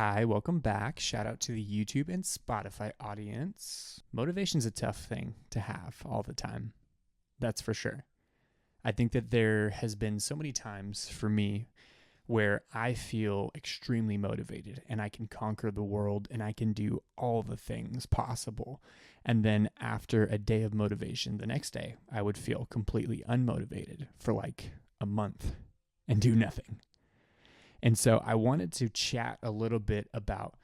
Hi, welcome back. Shout out to the YouTube and Spotify audience. Motivation's a tough thing to have all the time. That's for sure. I think that there has been so many times for me where I feel extremely motivated and I can conquer the world and I can do all the things possible. And then after a day of motivation, the next day, I would feel completely unmotivated for like a month and do nothing. And so I wanted to chat a little bit about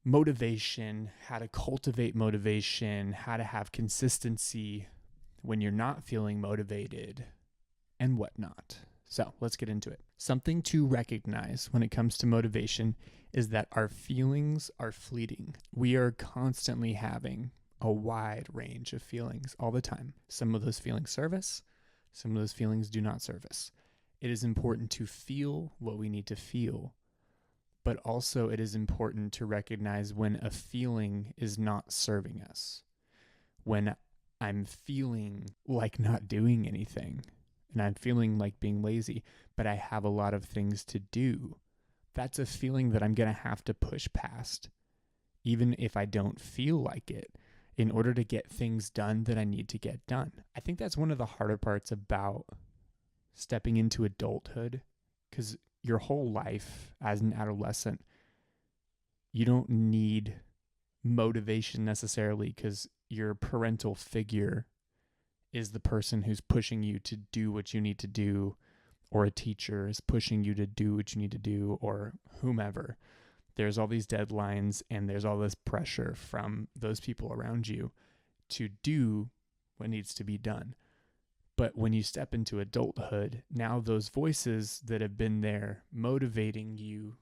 motivation, how to cultivate motivation, how to have consistency when you're not feeling motivated, and whatnot. So let's get into it. Something to recognize when it comes to motivation is that our feelings are fleeting. We are constantly having a wide range of feelings all the time. Some of those feelings serve us, some of those feelings do not serve us. It is important to feel what we need to feel, but also it is important to recognize when a feeling is not serving us. When I'm feeling like not doing anything and I'm feeling like being lazy, but I have a lot of things to do, that's a feeling that I'm going to have to push past, even if I don't feel like it, in order to get things done that I need to get done. I think that's one of the harder parts about stepping into adulthood, because your whole life as an adolescent, you don't need motivation necessarily because your parental figure is the person who's pushing you to do what you need to do, or a teacher is pushing you to do what you need to do, or whomever. There's all these deadlines and there's all this pressure from those people around you to do what needs to be done. But when you step into adulthood, now those voices that have been there motivating you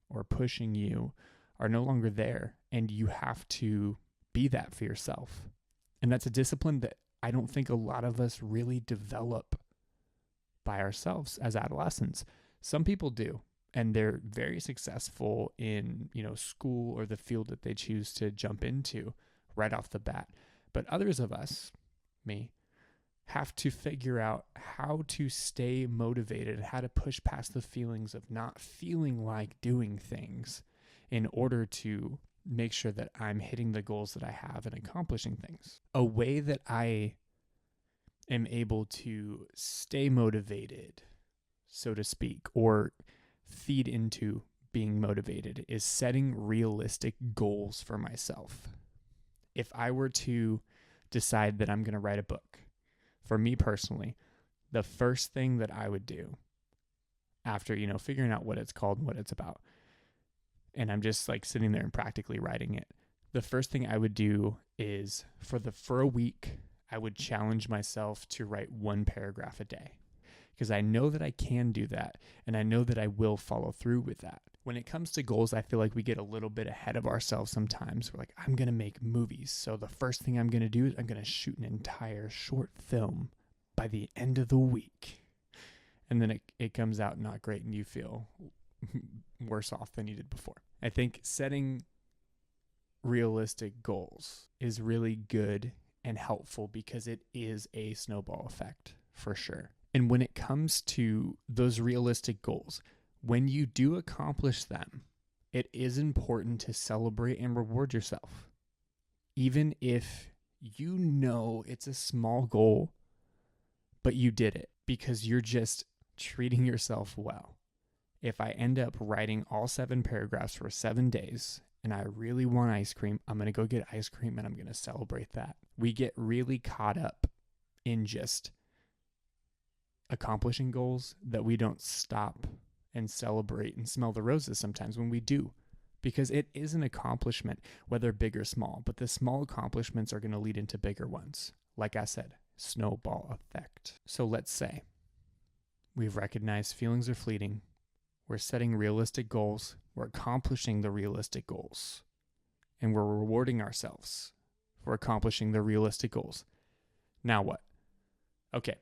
or pushing you are no longer there, and you have to be that for yourself. And that's a discipline that I don't think a lot of us really develop by ourselves as adolescents. Some people do, and they're very successful in, school or the field that they choose to jump into right off the bat. But others of us, me, have to figure out how to stay motivated, how to push past the feelings of not feeling like doing things in order to make sure that I'm hitting the goals that I have and accomplishing things. A way that I am able to stay motivated, so to speak, or feed into being motivated is setting realistic goals for myself. If I were to decide that I'm going to write a book, for me personally, the first thing that I would do after, figuring out what it's called and what it's about, and I'm just like sitting there and practically writing it, the first thing I would do is for a week, I would challenge myself to write one paragraph a day, because I know that I can do that, and I know that I will follow through with that. When it comes to goals, I feel like we get a little bit ahead of ourselves sometimes. We're like, I'm going to make movies, so the first thing I'm going to do is I'm going to shoot an entire short film by the end of the week. And then it comes out not great, and you feel worse off than you did before. I think setting realistic goals is really good and helpful because it is a snowball effect for sure. And when it comes to those realistic goals, when you do accomplish them, it is important to celebrate and reward yourself. Even if you know it's a small goal, but you did it because you're just treating yourself well. If I end up writing all 7 paragraphs for 7 days and I really want ice cream, I'm going to go get ice cream and I'm going to celebrate that. We get really caught up in just accomplishing goals that we don't stop and celebrate and smell the roses sometimes when we do, because it is an accomplishment, whether big or small, but the small accomplishments are going to lead into bigger ones. Like I said, snowball effect. So let's say we've recognized feelings are fleeting. We're setting realistic goals. We're accomplishing the realistic goals, and we're rewarding ourselves for accomplishing the realistic goals. Now what? Okay.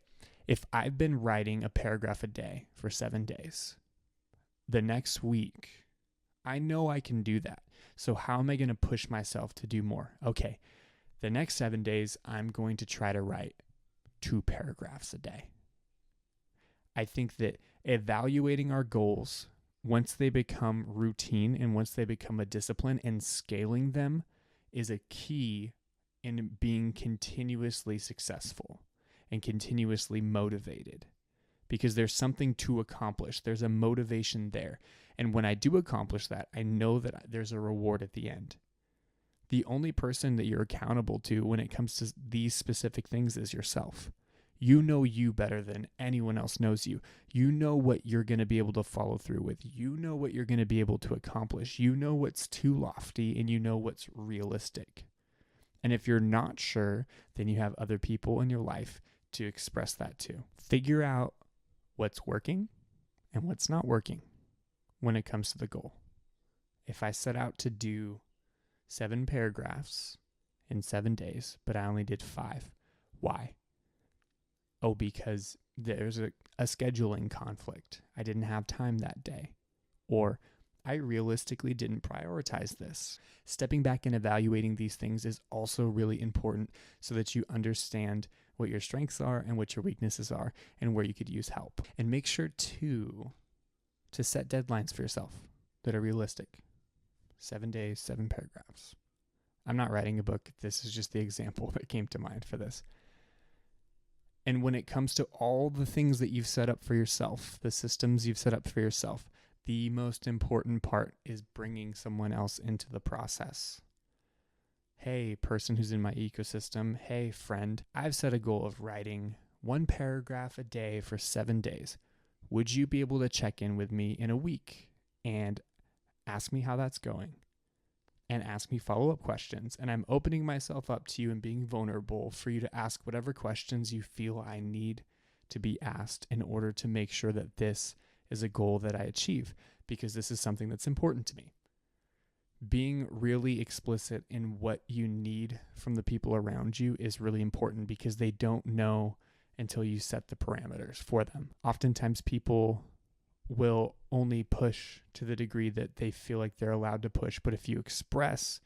If I've been writing a paragraph a day for 7 days, the next week, I know I can do that. So how am I going to push myself to do more? Okay, the next 7 days, I'm going to try to write 2 paragraphs a day. I think that evaluating our goals once they become routine and once they become a discipline, and scaling them is a key in being continuously successful and continuously motivated, because there's something to accomplish. There's a motivation there. And when I do accomplish that, I know that there's a reward at the end. The only person that you're accountable to when it comes to these specific things is yourself. You know you better than anyone else knows you. You know what you're going to be able to follow through with. You know what you're going to be able to accomplish. You know what's too lofty, and you know what's realistic. And if you're not sure, then you have other people in your life to express that to. Figure out what's working and what's not working when it comes to the goal. If I set out to do 7 paragraphs in 7 days, but I only did 5, why? Oh, because there's a scheduling conflict. I didn't have time that day. Or I realistically didn't prioritize this. Stepping back and evaluating these things is also really important so that you understand what your strengths are and what your weaknesses are and where you could use help. And make sure to set deadlines for yourself that are realistic. 7 days, 7 paragraphs. I'm not writing a book. This is just the example that came to mind for this. And when it comes to all the things that you've set up for yourself, the systems you've set up for yourself, the most important part is bringing someone else into the process. Hey, person who's in my ecosystem. Hey, friend, I've set a goal of writing 1 paragraph a day for 7 days. Would you be able to check in with me in a week and ask me how that's going? And ask me follow-up questions. And I'm opening myself up to you and being vulnerable for you to ask whatever questions you feel I need to be asked in order to make sure that this is a goal that I achieve, because this is something that's important to me. Being really explicit in what you need from the people around you is really important, because they don't know until you set the parameters for them. Oftentimes people will only push to the degree that they feel like they're allowed to push. But if you express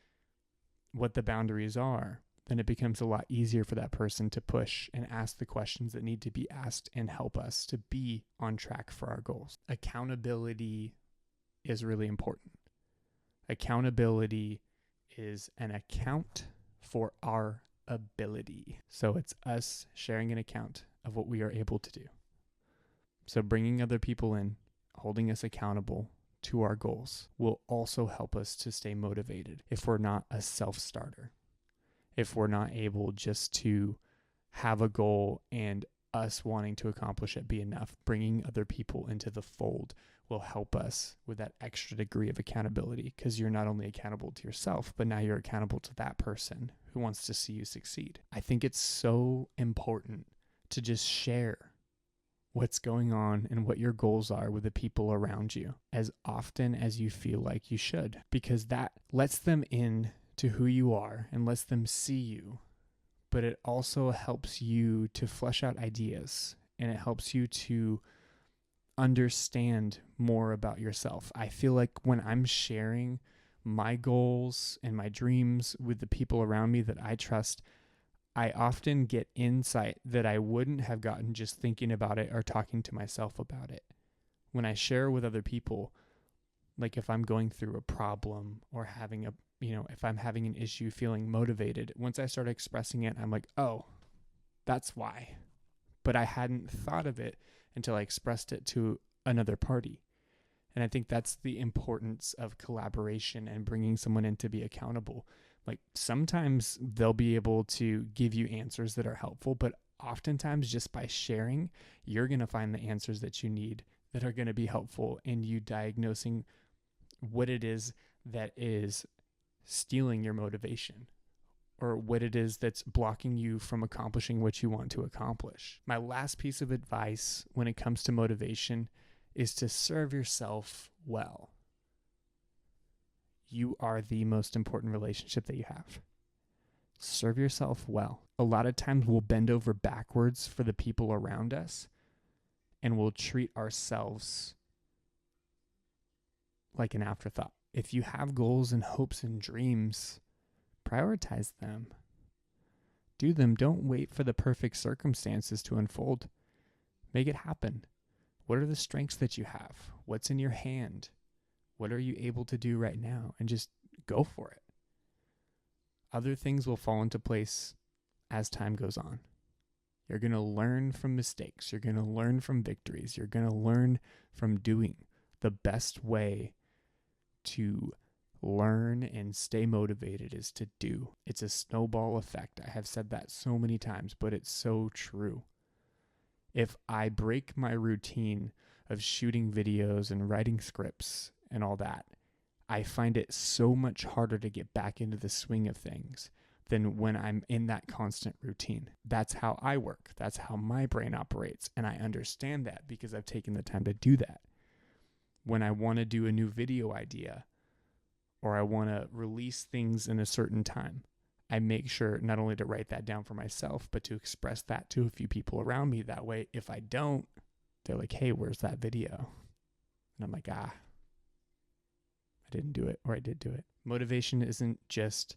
what the boundaries are, then it becomes a lot easier for that person to push and ask the questions that need to be asked and help us to be on track for our goals. Accountability is really important. Accountability is an account for our ability. So it's us sharing an account of what we are able to do. So bringing other people in, holding us accountable to our goals will also help us to stay motivated if we're not a self-starter. If we're not able just to have a goal and us wanting to accomplish it be enough, bringing other people into the fold will help us with that extra degree of accountability, because you're not only accountable to yourself, but now you're accountable to that person who wants to see you succeed. I think it's so important to just share what's going on and what your goals are with the people around you as often as you feel like you should, because that lets them in to who you are and lets them see you. But it also helps you to flesh out ideas, and it helps you to understand more about yourself. I feel like when I'm sharing my goals and my dreams with the people around me that I trust, I often get insight that I wouldn't have gotten just thinking about it or talking to myself about it. When I share with other people, like if I'm going through a problem or having if I'm having an issue feeling motivated, once I start expressing it, I'm like, oh, that's why. But I hadn't thought of it until I expressed it to another party. And I think that's the importance of collaboration and bringing someone in to be accountable. Like sometimes they'll be able to give you answers that are helpful, but oftentimes just by sharing, you're going to find the answers that you need that are going to be helpful in you diagnosing what it is that is stealing your motivation, or what it is that's blocking you from accomplishing what you want to accomplish. My last piece of advice when it comes to motivation is to serve yourself well. You are the most important relationship that you have. Serve yourself well. A lot of times we'll bend over backwards for the people around us, and we'll treat ourselves like an afterthought. If you have goals and hopes and dreams, prioritize them. Do them. Don't wait for the perfect circumstances to unfold. Make it happen. What are the strengths that you have? What's in your hand? What are you able to do right now? And just go for it. Other things will fall into place as time goes on. You're going to learn from mistakes. You're going to learn from victories. You're going to learn from doing. The best way to learn and stay motivated is to do. It's a snowball effect. I have said that so many times, but it's so true. If I break my routine of shooting videos and writing scripts and all that, I find it so much harder to get back into the swing of things than when I'm in that constant routine. That's how I work. That's how my brain operates. And I understand that because I've taken the time to do that. When I want to do a new video idea or I want to release things in a certain time, I make sure not only to write that down for myself, but to express that to a few people around me. That way, if I don't, they're like, hey, where's that video? And I'm like, I didn't do it, or I did do it. Motivation isn't just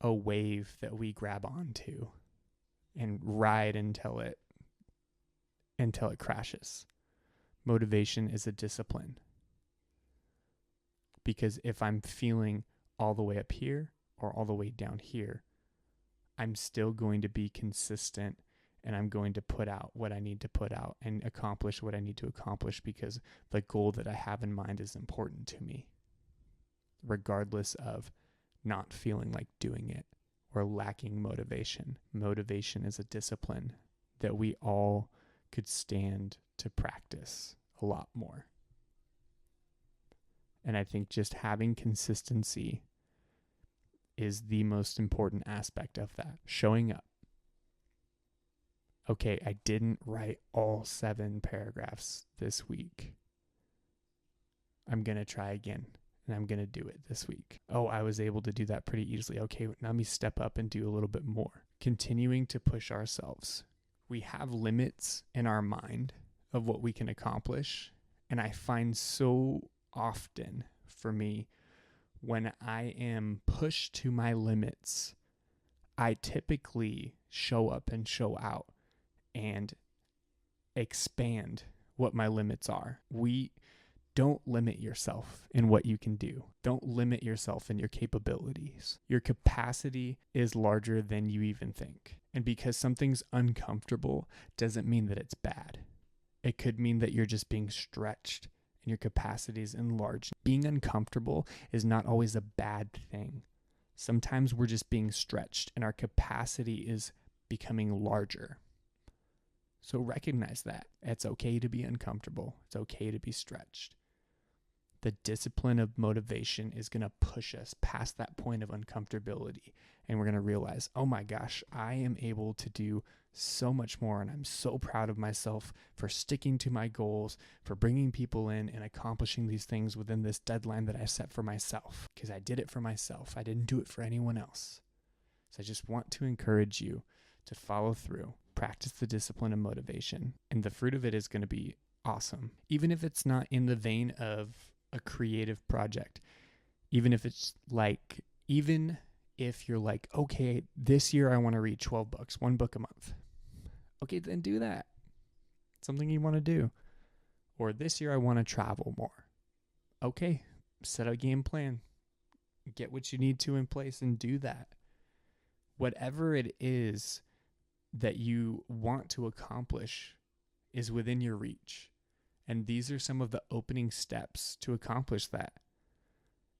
a wave that we grab onto and ride until it crashes. Motivation is a discipline. Because if I'm feeling all the way up here or all the way down here, I'm still going to be consistent and I'm going to put out what I need to put out and accomplish what I need to accomplish because the goal that I have in mind is important to me, regardless of not feeling like doing it or lacking motivation. Motivation is a discipline that we all could stand to practice a lot more. And I think just having consistency is the most important aspect of that. Showing up. Okay, I didn't write all 7 paragraphs this week. I'm going to try again, and I'm going to do it this week. Oh, I was able to do that pretty easily. Okay, now let me step up and do a little bit more. Continuing to push ourselves. We have limits in our mind of what we can accomplish, and I find so often for me, when I am pushed to my limits, I typically show up and show out and expand what my limits are. Don't limit yourself in what you can do. Don't limit yourself in your capabilities. Your capacity is larger than you even think. And because something's uncomfortable doesn't mean that it's bad. It could mean that you're just being stretched and your capacity is enlarged. Being uncomfortable is not always a bad thing. Sometimes we're just being stretched and our capacity is becoming larger. So recognize that. It's okay to be uncomfortable. It's okay to be stretched. The discipline of motivation is going to push us past that point of uncomfortability. And we're going to realize, oh my gosh, I am able to do so much more. And I'm so proud of myself for sticking to my goals, for bringing people in and accomplishing these things within this deadline that I set for myself. Because I did it for myself. I didn't do it for anyone else. So I just want to encourage you to follow through, practice the discipline of motivation, and the fruit of it is going to be awesome. Even if it's not in the vein of a creative project, even if you're like, okay, this year I want to read 12 books, 1 book a month. Okay, then do that. Something you want to do. Or this year I want to travel more. Okay, set a game plan. Get what you need to in place and do that. Whatever it is that you want to accomplish is within your reach. And these are some of the opening steps to accomplish that.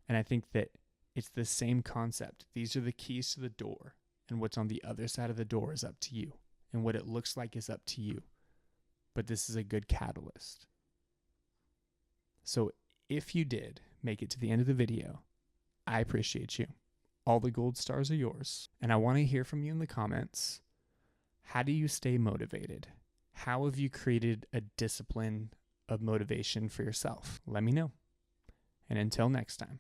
And I think that it's the same concept. These are the keys to the door. And what's on the other side of the door is up to you. And what it looks like is up to you. But this is a good catalyst. So if you did make it to the end of the video, I appreciate you. All the gold stars are yours. And I want to hear from you in the comments. How do you stay motivated? How have you created a discipline of motivation for yourself? Let me know. And until next time.